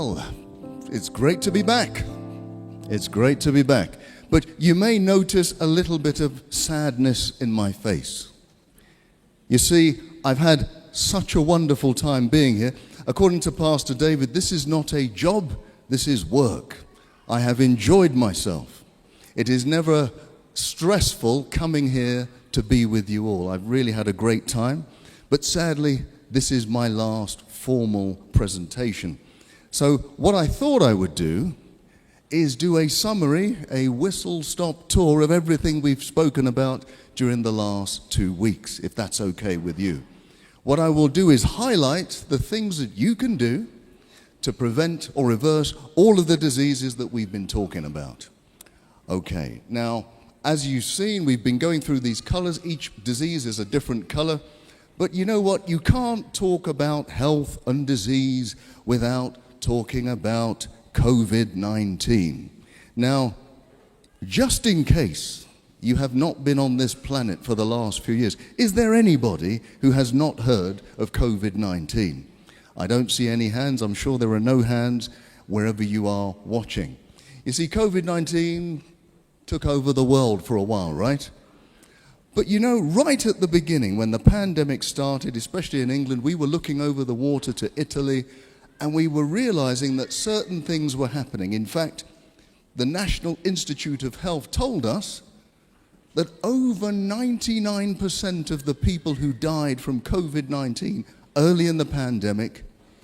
Well, it's great to be back. It's great to be back. But you may notice a little bit of sadness in my face. You see, I've had such a wonderful time being here. According to Pastor David, this is not a job, this is work. I have enjoyed myself. It is never stressful coming here to be with you all. I've really had a great time. But sadly, this is my last formal presentation. So what I thought I would do is do a summary, a whistle-stop tour of everything we've spoken about during the last 2 weeks, if that's okay with you. What I will do is highlight the things that you can do to prevent or reverse all of the diseases that we've been talking about. Okay, now, as you've seen, we've been going through these colors. Each disease is a different color. But you know what? You can't talk about health and disease without talking about COVID-19. Now, just in case you have not been on this planet for the last few years, is there anybody who has not heard of COVID-19? I don't see any hands. I'm sure there are no hands wherever you are watching. You see, COVID-19 took over the world for a while, right? But you know, right at the beginning, when the pandemic started, especially in England, we were looking over the water to Italy, and we were realizing that certain things were happening. In fact, the National Institute of Health told us that over 99% of the people who died from COVID-19 early in the pandemic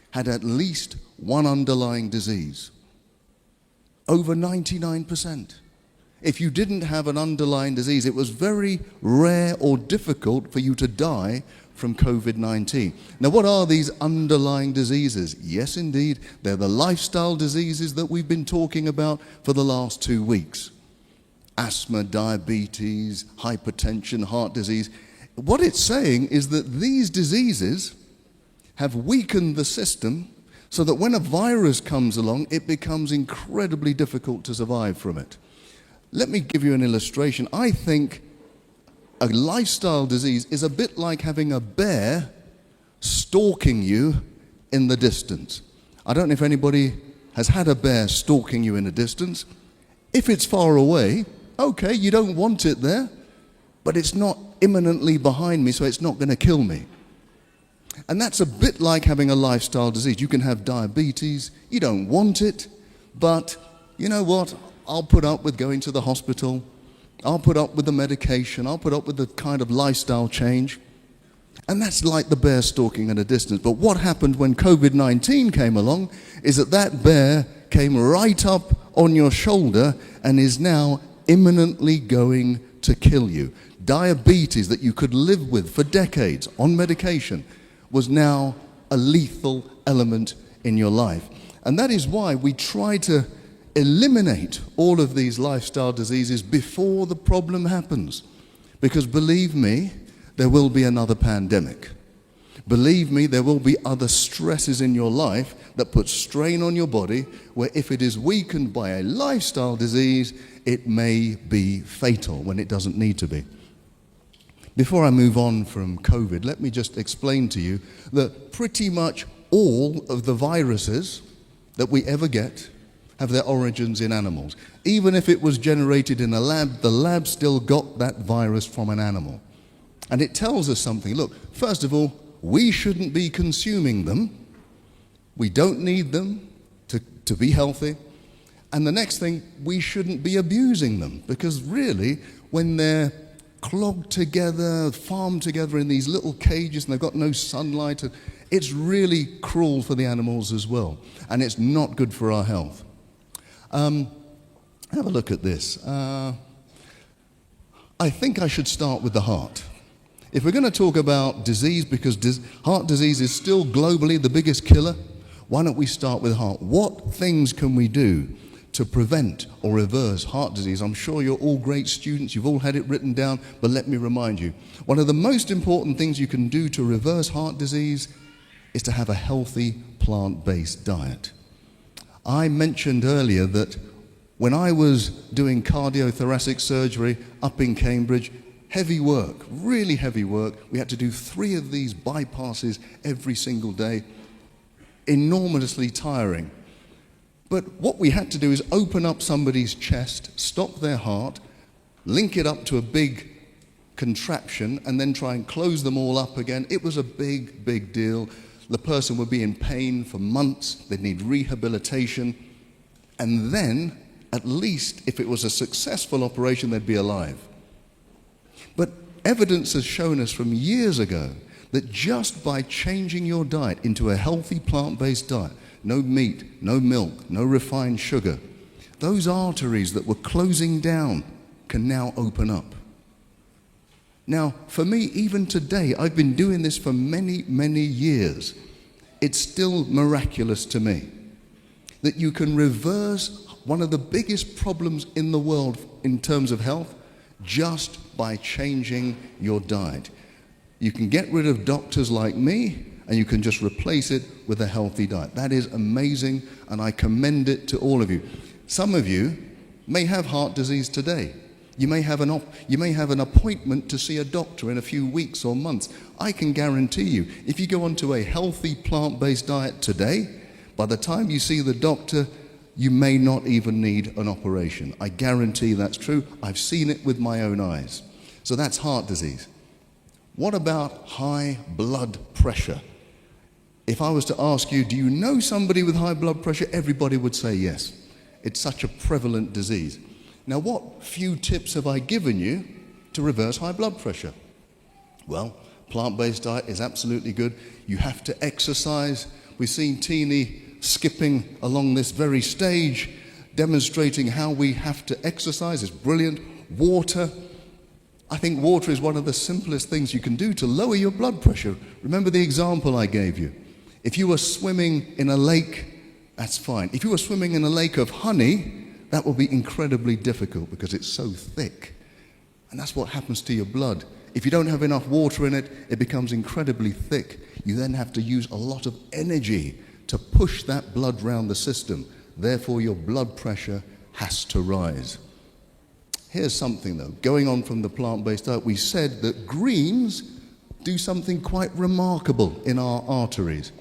had at least one underlying disease. Over 99%. If you didn't have an underlying disease, it was very rare or difficult for you to die from COVID-19. Now, what are these underlying diseases? Yes, indeed, they're the lifestyle diseases that we've been talking about for the last 2 weeks. Asthma, diabetes, hypertension, heart disease. What it's saying is that these diseases have weakened the system so that when a virus comes along, it becomes incredibly difficult to survive from it. Let me give you an illustration. I think a lifestyle disease is a bit like having a bear stalking you in the distance. I don't know if anybody has had a bear stalking you in the distance. If it's far away, okay, you don't want it there, but it's not imminently behind me, so it's not going to kill me. And that's a bit like having a lifestyle disease. You can have diabetes, you don't want it, but you know what? I'll put up with going to the hospital. I'll put up with the medication. I'll put up with the kind of lifestyle change. And that's like the bear stalking at a distance. But what happened when COVID-19 came along is that bear came right up on your shoulder and is now imminently going to kill you. Diabetes that you could live with for decades on medication was now a lethal element in your life. And that is why we try to eliminate all of these lifestyle diseases before the problem happens. Because believe me, there will be another pandemic. Believe me, there will be other stresses in your life that put strain on your body, where if it is weakened by a lifestyle disease, it may be fatal when it doesn't need to be. Before I move on from COVID, let me just explain to you that pretty much all of the viruses that we ever get have their origins in animals. Even if it was generated in a lab, the lab still got that virus from an animal. And it tells us something. Look, first of all, we shouldn't be consuming them. We don't need them to be healthy. And the next thing, we shouldn't be abusing them, because really, when they're clogged together, farmed together in these little cages and they've got no sunlight, it's really cruel for the animals as well. And it's not good for our health. Have a look at this. I think I should start with the heart. If we're going to talk about disease, because heart disease is still globally the biggest killer, why don't we start with heart? What things can we do to prevent or reverse heart disease? I'm sure you're all great students, you've all had it written down, but let me remind you. One of the most important things you can do to reverse heart disease is to have a healthy plant-based diet. I mentioned earlier that when I was doing cardiothoracic surgery up in Cambridge, heavy work, really heavy work. We had to do 3 of these bypasses every single day. Enormously tiring. But what we had to do is open up somebody's chest, stop their heart, link it up to a big contraption, and then try and close them all up again. It was a big, big deal. The person would be in pain for months. They'd need rehabilitation. And then, at least, if it was a successful operation, they'd be alive. But evidence has shown us from years ago that just by changing your diet into a healthy plant-based diet, no meat, no milk, no refined sugar, those arteries that were closing down can now open up. Now, for me, even today, I've been doing this for many, many years. It's still miraculous to me that you can reverse one of the biggest problems in the world in terms of health just by changing your diet. You can get rid of doctors like me, and you can just replace it with a healthy diet. That is amazing, and I commend it to all of you. Some of you may have heart disease today. You may have an appointment to see a doctor in a few weeks or months. I can guarantee you, if you go onto a healthy plant-based diet today, by the time you see the doctor, you may not even need an operation. I guarantee that's true. I've seen it with my own eyes. So that's heart disease. What about high blood pressure? If I was to ask you, do you know somebody with high blood pressure? Everybody would say yes. It's such a prevalent disease. Now, what few tips have I given you to reverse high blood pressure? Well, plant-based diet is absolutely good. You have to exercise. We've seen Teeny skipping along this very stage, demonstrating how we have to exercise. It's brilliant. Water. I think water is one of the simplest things you can do to lower your blood pressure. Remember the example I gave you. If you were swimming in a lake, that's fine. If you were swimming in a lake of honey, that will be incredibly difficult because it's so thick. And that's what happens to your blood. If you don't have enough water in it, it becomes incredibly thick. You then have to use a lot of energy to push that blood round the system. Therefore, your blood pressure has to rise. Here's something, though. Going on from the plant-based diet, we said that greens do something quite remarkable in our arteries.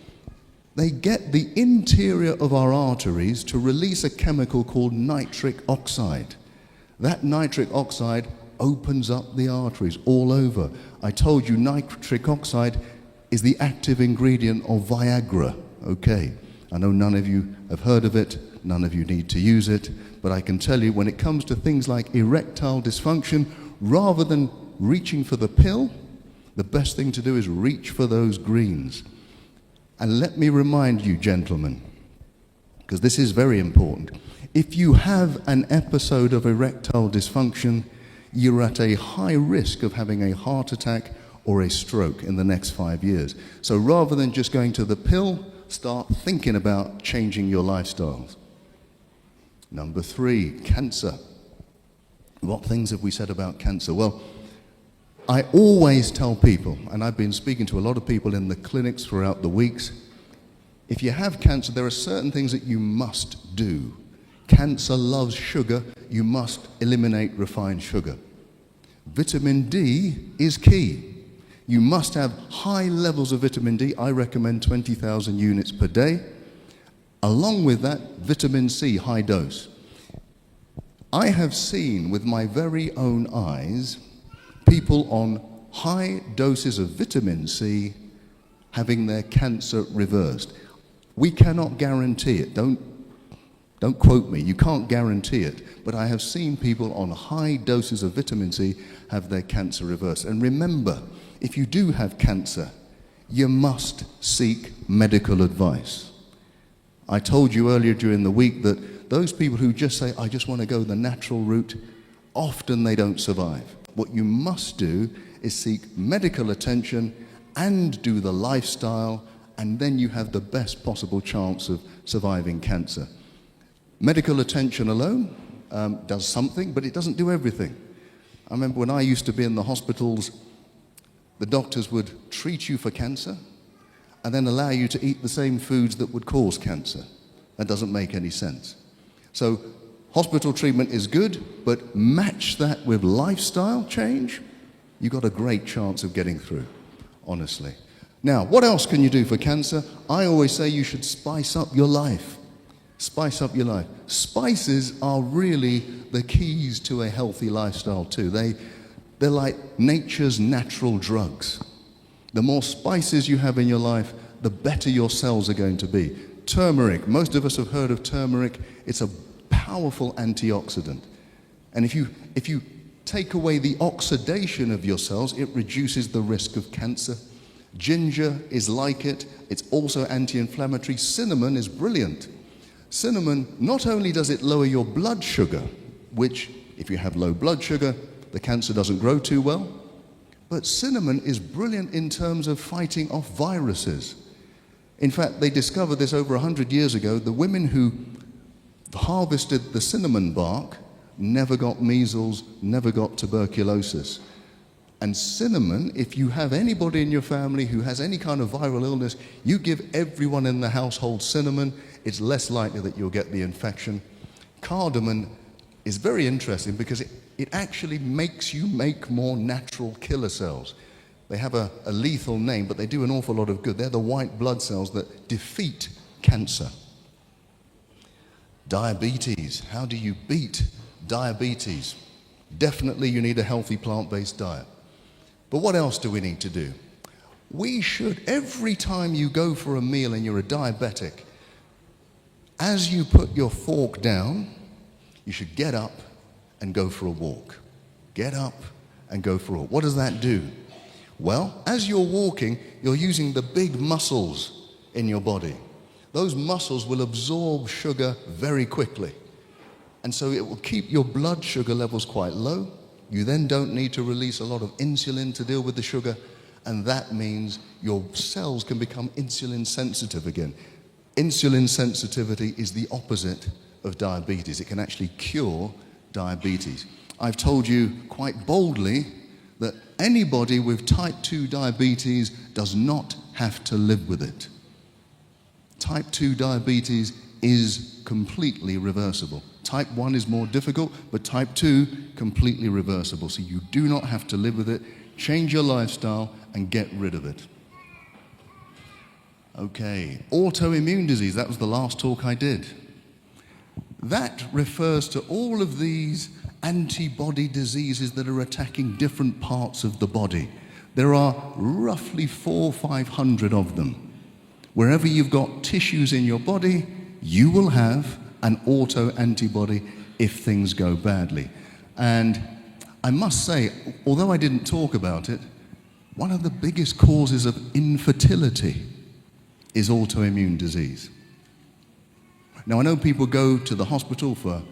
They get the interior of our arteries to release a chemical called nitric oxide. That nitric oxide opens up the arteries all over. I told you nitric oxide is the active ingredient of Viagra. Okay, I know none of you have heard of it, none of you need to use it, but I can tell you when it comes to things like erectile dysfunction, rather than reaching for the pill, the best thing to do is reach for those greens. And let me remind you, gentlemen, because this is very important, if you have an episode of erectile dysfunction, you're at a high risk of having a heart attack or a stroke in the next 5 years. So rather than just going to the pill, start thinking about changing your lifestyles. Number 3, cancer. What things have we said about cancer? Well, I always tell people, and I've been speaking to a lot of people in the clinics throughout the weeks, if you have cancer, there are certain things that you must do. Cancer loves sugar. You must eliminate refined sugar. Vitamin D is key. You must have high levels of vitamin D. I recommend 20,000 units per day. Along with that, vitamin C, high dose. I have seen with my very own eyes people on high doses of vitamin C having their cancer reversed. We cannot guarantee it. Don't quote me. You can't guarantee it. But I have seen people on high doses of vitamin C have their cancer reversed. And remember, if you do have cancer, you must seek medical advice. I told you earlier during the week that those people who just say, I just want to go the natural route, often they don't survive. What you must do is seek medical attention and do the lifestyle, and then you have the best possible chance of surviving cancer. Medical attention alone does something, but it doesn't do everything. I remember when I used to be in the hospitals, the doctors would treat you for cancer and then allow you to eat the same foods that would cause cancer. That doesn't make any sense. So hospital treatment is good, but match that with lifestyle change, you've got a great chance of getting through, honestly. Now, what else can you do for cancer? I always say you should spice up your life. Spice up your life. Spices are really the keys to a healthy lifestyle too. They're like nature's natural drugs. The more spices you have in your life, the better your cells are going to be. Turmeric, most of us have heard of turmeric. It's a powerful antioxidant. And if you take away the oxidation of your cells, it reduces the risk of cancer. Ginger is like it. It's also anti-inflammatory. Cinnamon is brilliant. Cinnamon, not only does it lower your blood sugar, which if you have low blood sugar, the cancer doesn't grow too well, but cinnamon is brilliant in terms of fighting off viruses. In fact, they discovered this over 100 years ago. The women who harvested the cinnamon bark never got measles, never got tuberculosis. And cinnamon, if you have anybody in your family who has any kind of viral illness, you give everyone in the household cinnamon, it's less likely that you'll get the infection. Cardamom is very interesting because it actually makes you make more natural killer cells. They have a lethal name, but they do an awful lot of good. They're the white blood cells that defeat cancer. Diabetes. How do you beat diabetes? Definitely you need a healthy plant-based diet. But what else do we need to do? We should, every time you go for a meal and you're a diabetic, as you put your fork down, you should get up and go for a walk. Get up and go for a walk. What does that do? Well, as you're walking, you're using the big muscles in your body. Those muscles will absorb sugar very quickly. And so it will keep your blood sugar levels quite low. You then don't need to release a lot of insulin to deal with the sugar, and that means your cells can become insulin sensitive again. Insulin sensitivity is the opposite of diabetes. It can actually cure diabetes. I've told you quite boldly that anybody with type 2 diabetes does not have to live with it. Type 2 diabetes is completely reversible. Type 1 is more difficult, but type 2, completely reversible. So you do not have to live with it. Change your lifestyle and get rid of it. Okay, autoimmune disease, that was the last talk I did. That refers to all of these antibody diseases that are attacking different parts of the body. There are roughly 400 or 500 of them. Wherever you've got tissues in your body, you will have an auto-antibody if things go badly. And I must say, although I didn't talk about it, one of the biggest causes of infertility is autoimmune disease. Now, I know people go to the hospital for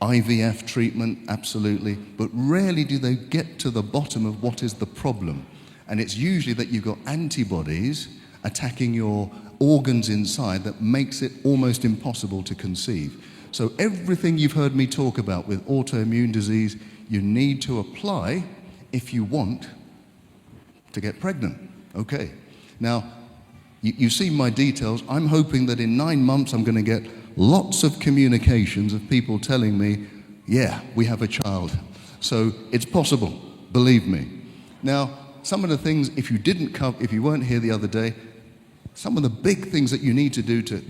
IVF treatment, absolutely, but rarely do they get to the bottom of what is the problem. And it's usually that you've got antibodies attacking your organs inside that makes it almost impossible to conceive. So everything you've heard me talk about with autoimmune disease, you need to apply if you want to get pregnant. Okay. Now, you've seen my details. I'm hoping that in 9 months I'm going to get lots of communications of people telling me, yeah, we have a child. So it's possible, believe me. Now, some of the things, if you weren't here the other day, some of the big things that you need to do to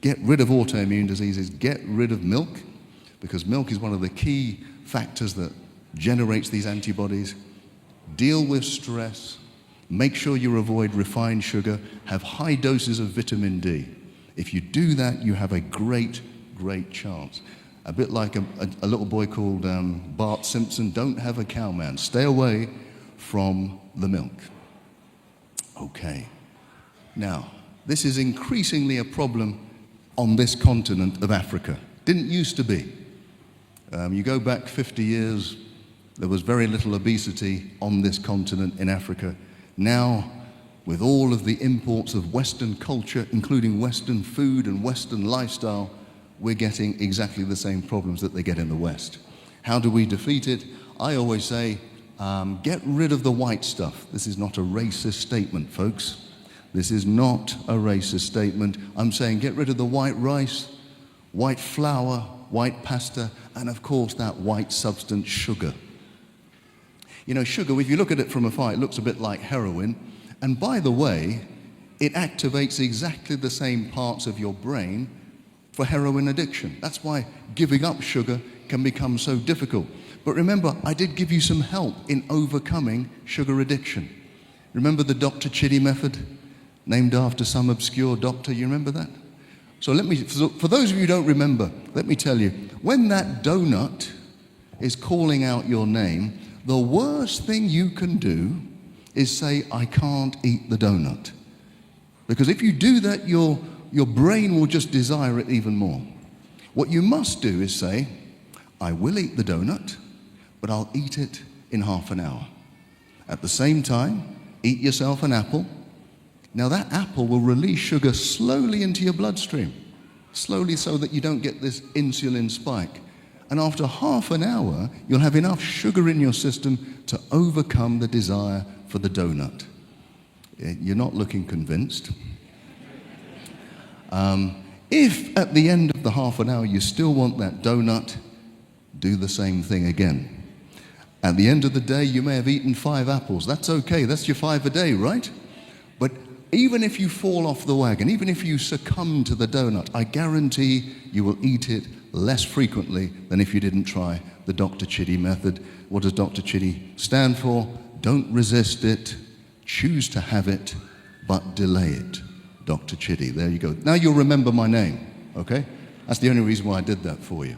get rid of autoimmune disease is get rid of milk, because milk is one of the key factors that generates these antibodies. Deal with stress. Make sure you avoid refined sugar. Have high doses of vitamin D. If you do that, you have a great, great chance. A bit like a little boy called Bart Simpson, don't have a cow, man. Stay away from the milk. Okay. Now, this is increasingly a problem on this continent of Africa. Didn't used to be. You go back 50 years, there was very little obesity on this continent in Africa. Now, with all of the imports of Western culture, including Western food and Western lifestyle, we're getting exactly the same problems that they get in the West. How do we defeat it? I always say, get rid of the white stuff. This is not a racist statement, folks. This is not a racist statement. I'm saying get rid of the white rice, white flour, white pasta, and of course that white substance, sugar. You know, sugar, if you look at it from afar, it looks a bit like heroin. And by the way, it activates exactly the same parts of your brain for heroin addiction. That's why giving up sugar can become so difficult. But remember, I did give you some help in overcoming sugar addiction. Remember the Dr. Chidi method, named after some obscure doctor? You remember that? So for those of you who don't remember, let me tell you, when that donut is calling out your name, the worst thing you can do is say, I can't eat the donut. Because if you do that, your brain will just desire it even more. What you must do is say, I will eat the donut, but I'll eat it in half an hour. At the same time, eat yourself an apple. Now that apple will release sugar slowly into your bloodstream, slowly so that you don't get this insulin spike. And after half an hour, you'll have enough sugar in your system to overcome the desire for the donut. You're not looking convinced. If at the end of the half an hour you still want that donut, do the same thing again. At the end of the day, you may have eaten 5 apples. That's okay. That's your 5 a day, right? But even if you fall off the wagon, even if you succumb to the donut, I guarantee you will eat it less frequently than if you didn't try the Dr. Chidi method. What does Dr. Chidi stand for? Don't resist it, choose to have it, but delay it. Dr. Chidi, there you go. Now you'll remember my name, okay? That's the only reason why I did that for you.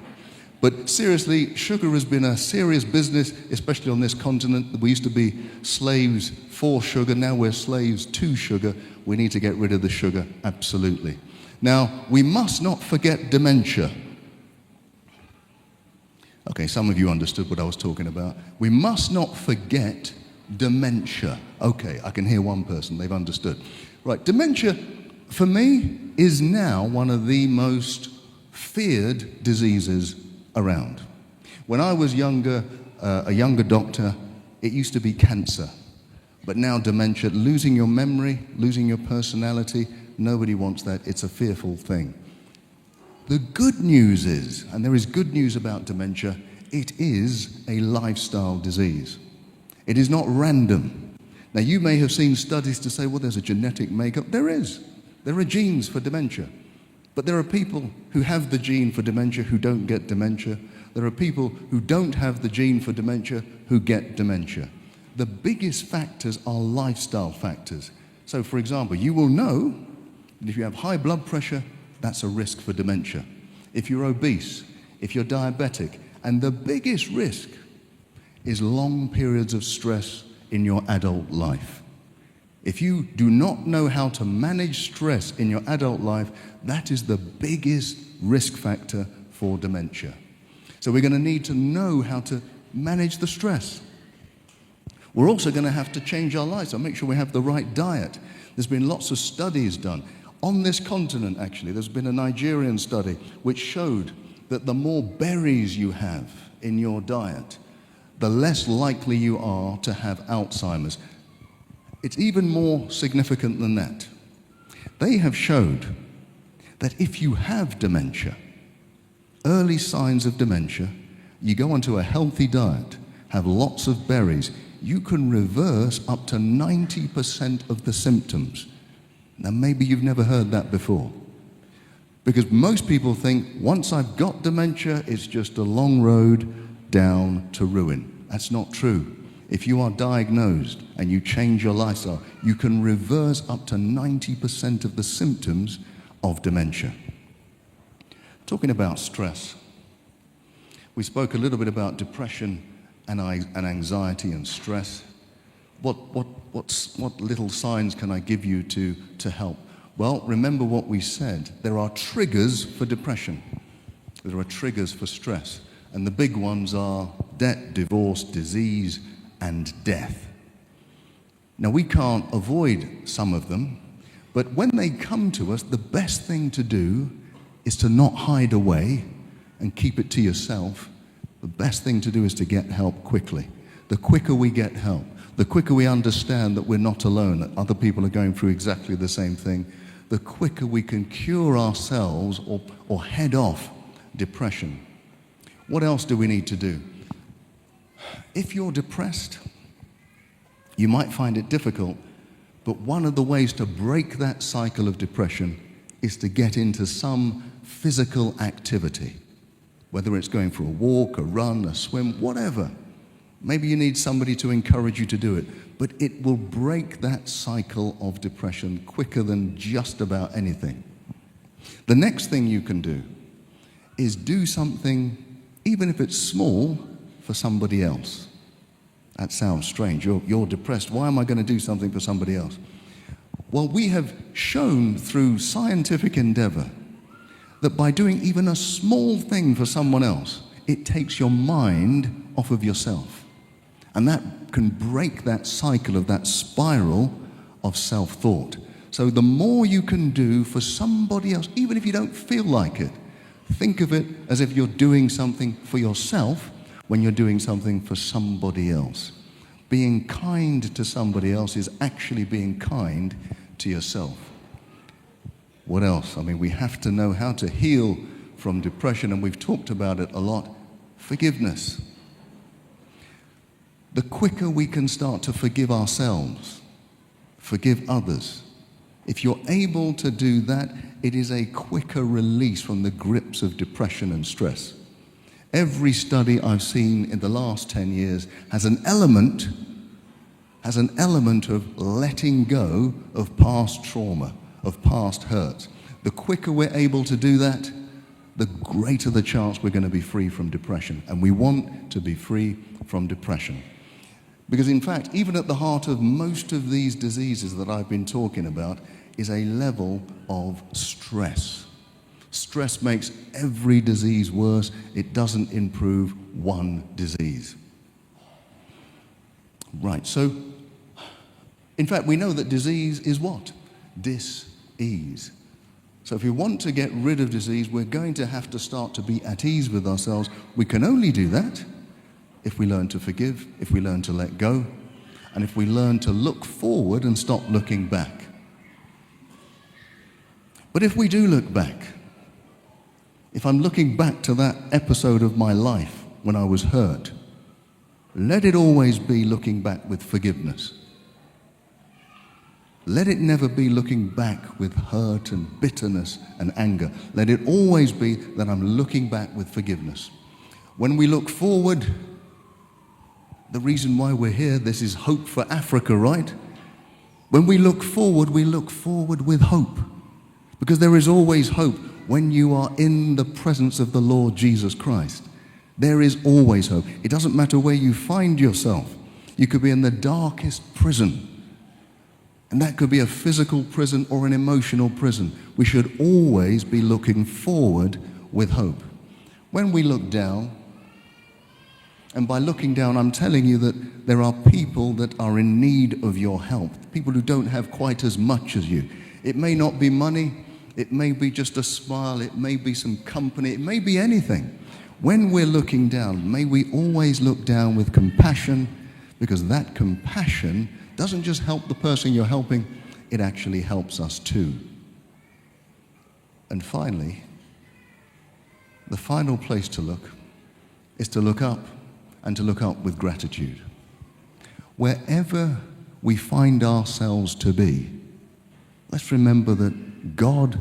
But seriously, sugar has been a serious business, especially on this continent. We used to be slaves for sugar, now we're slaves to sugar. We need to get rid of the sugar, absolutely. Now, we must not forget dementia. Okay, some of you understood what I was talking about. We must not forget dementia. Okay, I can hear one person, they've understood. Right, dementia, for me, is now one of the most feared diseases around. When I was younger, a younger doctor, it used to be cancer. But now dementia, losing your memory, losing your personality, nobody wants that. It's a fearful thing. The good news is, and there is good news about dementia, it is a lifestyle disease. It is not random. Now you may have seen studies to say, well, there's a genetic makeup. There is. There are genes for dementia. But there are people who have the gene for dementia who don't get dementia. There are people who don't have the gene for dementia who get dementia. The biggest factors are lifestyle factors. So for example, you will know that if you have high blood pressure, that's a risk for dementia. If you're obese, if you're diabetic, and the biggest risk is long periods of stress in your adult life. If you do not know how to manage stress in your adult life, that is the biggest risk factor for dementia. So we're going to need to know how to manage the stress. We're also going to have to change our lives, so make sure we have the right diet. There's been lots of studies done. On this continent, actually, there's been a Nigerian study which showed that the more berries you have in your diet, the less likely you are to have Alzheimer's. It's even more significant than that. They have showed that if you have dementia, early signs of dementia, you go onto a healthy diet, have lots of berries, you can reverse up to 90% of the symptoms. Now maybe you've never heard that before. Because most people think, once I've got dementia, it's just a long road down to ruin. That's not true. If you are diagnosed and you change your lifestyle, you can reverse up to 90% of the symptoms of dementia. Talking about stress, we spoke a little bit about depression and anxiety and stress. What little signs can I give you to help? Well, remember what we said. There are triggers for depression. There are triggers for stress. And the big ones are debt, divorce, disease, and death. Now, we can't avoid some of them, but when they come to us, the best thing to do is to not hide away and keep it to yourself. The best thing to do is to get help quickly. The quicker we get help, the quicker we understand that we're not alone, that other people are going through exactly the same thing, the quicker we can cure ourselves or head off depression. What else do we need to do? If you're depressed, you might find it difficult, but one of the ways to break that cycle of depression is to get into some physical activity, whether it's going for a walk, a run, a swim, whatever. Maybe you need somebody to encourage you to do it, but it will break that cycle of depression quicker than just about anything. The next thing you can do is do something, even if it's small, for somebody else. That sounds strange. You're depressed. Why am I going to do something for somebody else? Well, we have shown through scientific endeavor that by doing even a small thing for someone else, it takes your mind off of yourself. And that can break that cycle of that spiral of self-thought. So the more you can do for somebody else, even if you don't feel like it, think of it as if you're doing something for yourself when you're doing something for somebody else. Being kind to somebody else is actually being kind to yourself. What else? I mean, we have to know how to heal from depression, and we've talked about it a lot. Forgiveness. The quicker we can start to forgive ourselves, forgive others, if you're able to do that, it is a quicker release from the grips of depression and stress. Every study I've seen in the last 10 years has an element of letting go of past trauma, of past hurt. The quicker we're able to do that, the greater the chance we're going to be free from depression. And we want to be free from depression. Because in fact, even at the heart of most of these diseases that I've been talking about is a level of stress. Stress makes every disease worse. It doesn't improve one disease. Right, so in fact, we know that disease is what? Dis-ease. So if we want to get rid of disease, we're going to have to start to be at ease with ourselves. We can only do that if we learn to forgive, if we learn to let go, and if we learn to look forward and stop looking back. But if we do look back, if I'm looking back to that episode of my life when I was hurt, let it always be looking back with forgiveness. Let it never be looking back with hurt and bitterness and anger. Let it always be that I'm looking back with forgiveness. When we look forward, the reason why we're here, this is hope for Africa, right? When we look forward with hope. Because there is always hope when you are in the presence of the Lord Jesus Christ. There is always hope. It doesn't matter where you find yourself. You could be in the darkest prison. And that could be a physical prison or an emotional prison. We should always be looking forward with hope. When we look down, and by looking down, I'm telling you that there are people that are in need of your help, people who don't have quite as much as you. It may not be money, it may be just a smile, it may be some company, it may be anything. When we're looking down, may we always look down with compassion, because that compassion doesn't just help the person you're helping, it actually helps us too. And finally, the final place to look is to look up, and to look up with gratitude. Wherever we find ourselves to be, let's remember that God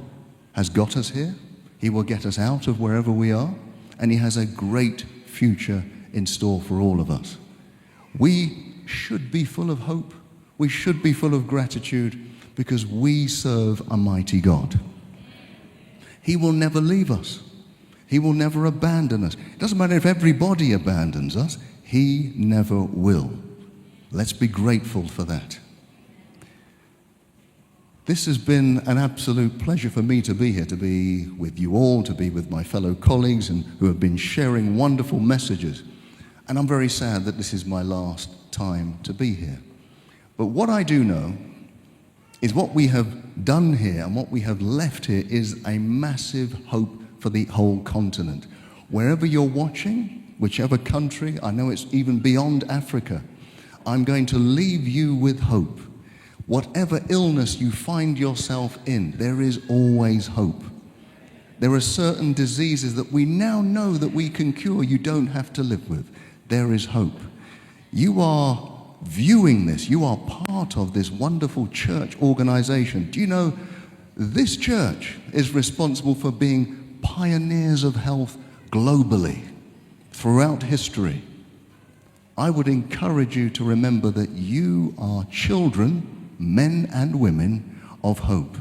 has got us here. He will get us out of wherever we are, and He has a great future in store for all of us. We should be full of hope. We should be full of gratitude, because we serve a mighty God. He will never leave us. He will never abandon us. It doesn't matter if everybody abandons us. He never will. Let's be grateful for that. This has been an absolute pleasure for me to be here, to be with you all, to be with my fellow colleagues and who have been sharing wonderful messages. And I'm very sad that this is my last time to be here. But what I do know is what we have done here and what we have left here is a massive hope for the whole continent. Wherever you're watching, whichever country, I know it's even beyond Africa, I'm going to leave you with hope. Whatever illness you find yourself in, there is always hope. There are certain diseases that we now know that we can cure, you don't have to live with. There is hope. You are viewing this, you are part of this wonderful church organization. Do you know this church is responsible for being pioneers of health globally throughout history. I would encourage you to remember that you are children, men and women, of hope.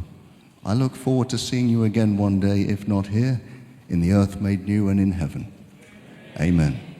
I look forward to seeing you again one day, if not here, in the earth made new and in heaven. Amen.